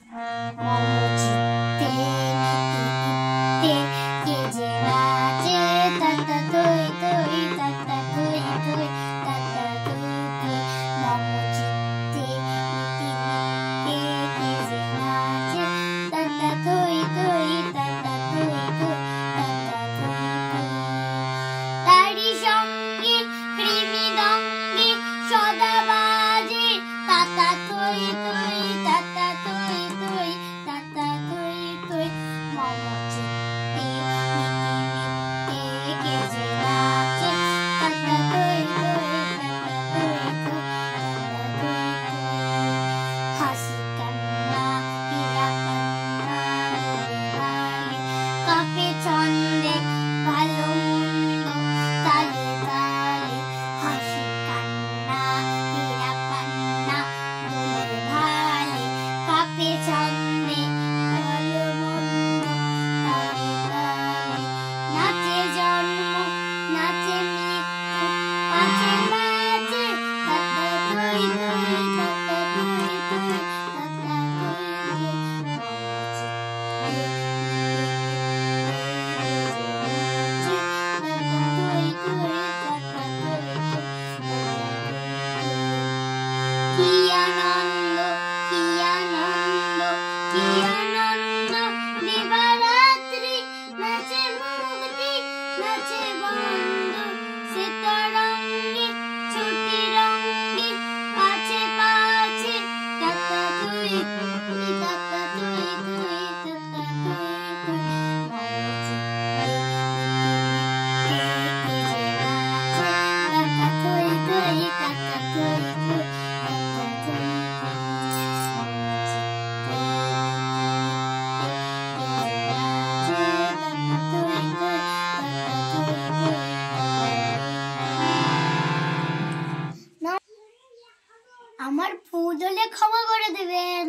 মমচিত্তে নিতে কে যে নাচে তাতা তুই তুই তাতা তুই তুই তাতা তুই তুই মমচিত্তে নিতে কে যে নাচে তাতা তুই তুই তাতা তুই তুই তাতা তুই তুই তারি সঙ্গে কৃমিদঙ্গে সদা বাজে তাতা তুই তুই তাতা তুই তুই তাতা তুই তুই মমচিত্তে নিতে কে যে নাচে তাতা তুই তুই তাতা তুই তুই তাতা তুই তুই হাসি কান্না হীরা কান্না দোলে ভালে কাপে ছন্দে ভালো মন্দ তালে তালে হাসি কান্না হীরা কান্না দোলে ভালে কাপে ছন্দে ভালো মন্দ তালে তালে নাচে জন্ম নাচে মৃত্যু পাছে নাচে তাতা তুই তুই তাতা তুই তুই তাতা তুই তুই কি আনন্দ কি আনন্দ কি আনন্দ দিবারাত্রি নাচে মুক্তি নাচে বন্ধু সিতারঙ্গে ছুটি রঙ্গে পাছে পাছে তাতা তুই তুই তাতা তুই তুই তাতা তুই তুই মমচিত্তে নিতে কে যে নাচে তাতা তুই তুই তাতা তুই তুই তাতা তুই তুই মমচিত্তে আমার ভুল হলে ক্ষমা করে দেবেন।